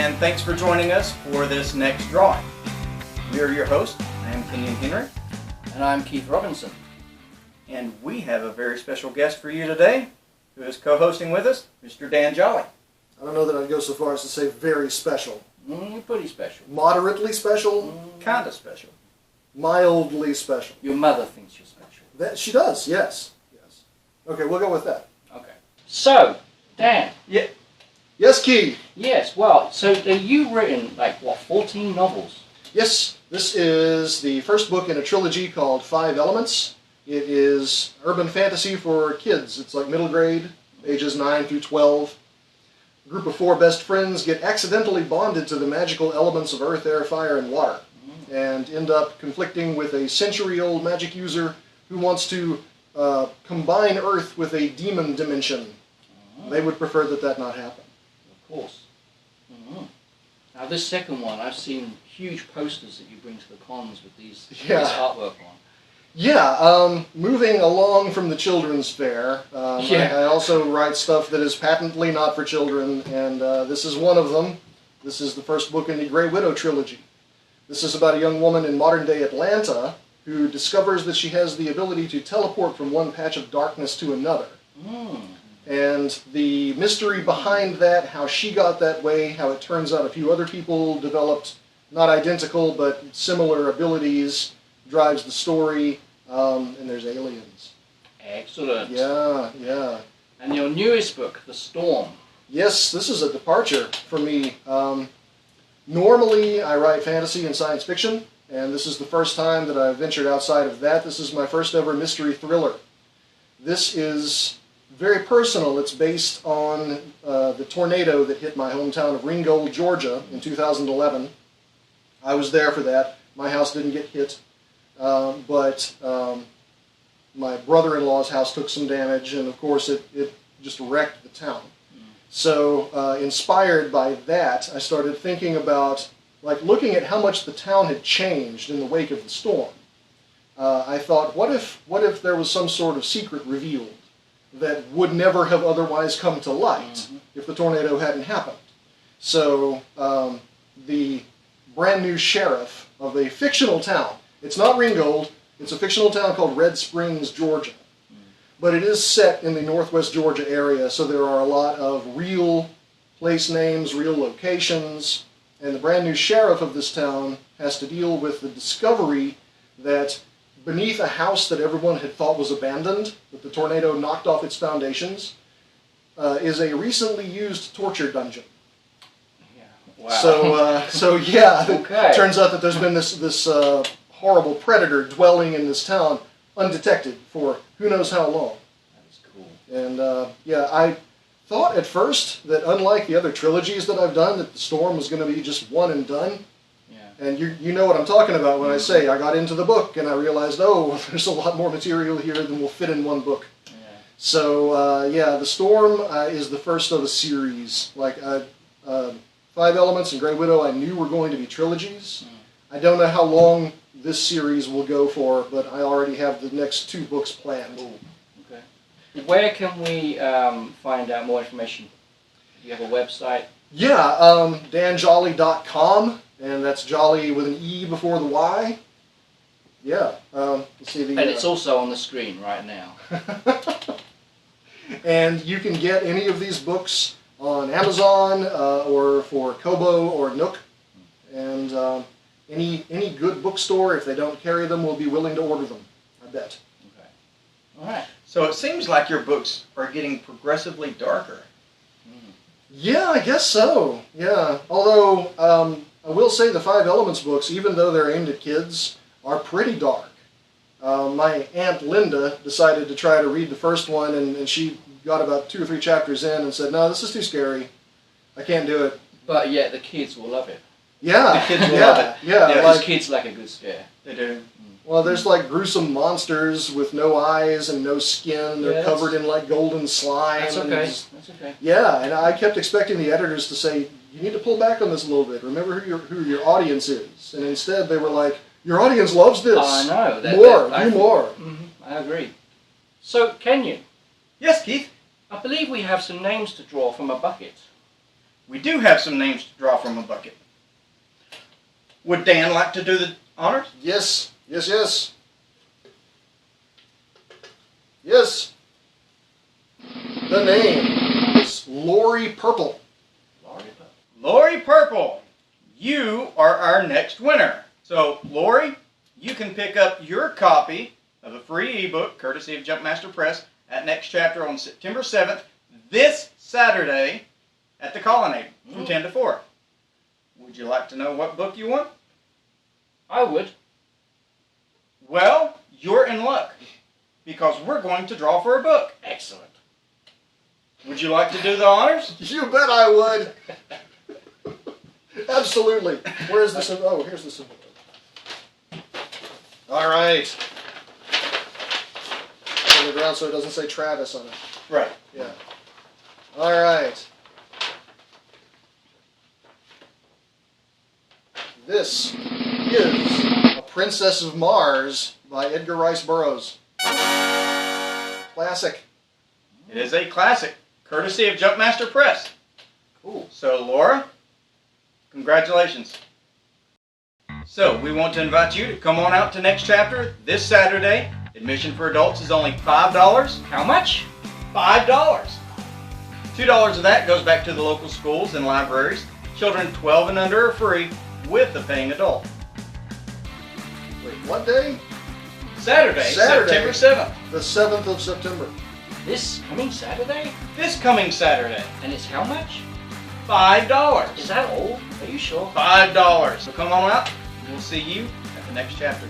and thanks for joining us for this next drawing. We are your hosts. I am Kenyon Henry. And I'm Keith Robinson. And we have a very special guest for you today, who is co-hosting with us, Mr. Dan Jolley. I don't know that I'd go so far as to say very special. You're pretty special. Moderately special? Kind of special. Mildly special. Your mother thinks you're special. That she does, yes. Yes. Okay, we'll go with that. Okay. So, Dan. Yeah. Yes, Keith. Yes, well, so you've written, 14 novels? Yes, this is the first book in a trilogy called 5 Elements. It is urban fantasy for kids. It's like middle grade, ages 9 through 12. A group of 4 best friends get accidentally bonded to the magical elements of earth, air, fire, and water, and end up conflicting with a century-old magic user who wants to combine earth with a demon dimension. They would prefer that not happen. Of course. Now this second one, I've seen huge posters that you bring to the cons with this artwork on. Yeah, moving along from the children's fair, I also write stuff that is patently not for children, and this is one of them. This is the first book in the Grey Widow trilogy. This is about a young woman in modern-day Atlanta who discovers that she has the ability to teleport from one patch of darkness to another. And the mystery behind that, how she got that way, how it turns out a few other people developed not identical but similar abilities, drives the story, and there's aliens. Excellent. Yeah. And your newest book, The Storm. Yes, this is a departure for me. Normally I write fantasy and science fiction, and this is the first time that I've ventured outside of that. This is my first ever mystery thriller. This is very personal. It's based on the tornado that hit my hometown of Ringgold, Georgia in 2011. I was there for that. My house didn't get hit, but my brother-in-law's house took some damage, and of course it just wrecked the town. So inspired by that, I started thinking about, looking at how much the town had changed in the wake of the storm. I thought, what if there was some sort of secret revealed that would never have otherwise come to light if the tornado hadn't happened? So the brand new sheriff of a fictional town, it's not Ringgold, it's a fictional town called Red Springs, Georgia. But it is set in the northwest Georgia area, so there are a lot of real place names, real locations, and the brand new sheriff of this town has to deal with the discovery that beneath a house that everyone had thought was abandoned, that the tornado knocked off its foundations, is a recently used torture dungeon. Wow. It turns out that there's been this horrible predator dwelling in this town undetected for who knows how long. That is cool. And I thought at first that unlike the other trilogies that I've done, that The Storm was going to be just one and done. And you know what I'm talking about when I say I got into the book and I realized, oh, there's a lot more material here than will fit in one book. So, The Storm is the first of a series. 5 Elements and Grey Widow I knew were going to be trilogies. I don't know how long this series will go for, but I already have the next 2 books planned. Okay. Where can we find out more information? Do you have a website? Yeah, danjolley.com. And that's Jolley with an E before the Y. Yeah. Let's see and it's also on the screen right now. And you can get any of these books on Amazon or for Kobo or Nook. And any good bookstore, if they don't carry them, will be willing to order them, I bet. Okay. All right. So it seems like your books are getting progressively darker. Yeah, I guess so. Yeah. Although I will say the 5 Elements books, even though they're aimed at kids, are pretty dark. My Aunt Linda decided to try to read the first one, and she got about 2 or 3 chapters in and said, no, this is too scary. I can't do it. But yet the kids will love it. Yeah. The kids will love it. Yeah, because kids like a good scare. They do. Well, there's gruesome monsters with no eyes and no skin. They're covered in golden slime. That's okay. That's okay. Yeah, and I kept expecting the editors to say, you need to pull back on this a little bit. Remember who your audience is. And instead they were like, your audience loves this. I know. Do more. I agree. So, Kenyon. Yes, Keith? I believe we have some names to draw from a bucket. we do have some names to draw from a bucket. Would Dan like to do the honors? Yes, yes, yes. Yes. The name is Lori Purple. Lori Purple, you are our next winner. So, Lori, you can pick up your copy of a free ebook, courtesy of Jumpmaster Press, at Next Chapter on September 7th, this Saturday, at the Colonnade, from 10 to 4. Would you like to know what book you want? I would. Well, you're in luck, because we're going to draw for a book. Excellent. Would you like to do the honors? You bet I would. Absolutely. Where's the symbol? Oh, here's the symbol. All right. On the ground so it doesn't say Travis on it. Right. Yeah. All right. This is A Princess of Mars by Edgar Rice Burroughs. Classic. It is a classic, courtesy of Jumpmaster Press. Cool. So, Laura, congratulations. So, we want to invite you to come on out to Next Chapter this Saturday. Admission for adults is only $5. How much? $5. $2 of that goes back to the local schools and libraries. Children 12 and under are free with a paying adult. Wait, what day? Saturday, September 7th. The 7th of September. This coming Saturday? This coming Saturday. And it's how much? $5. Is that all? Are you sure? $5. So come on out. We'll see you at the Next Chapter.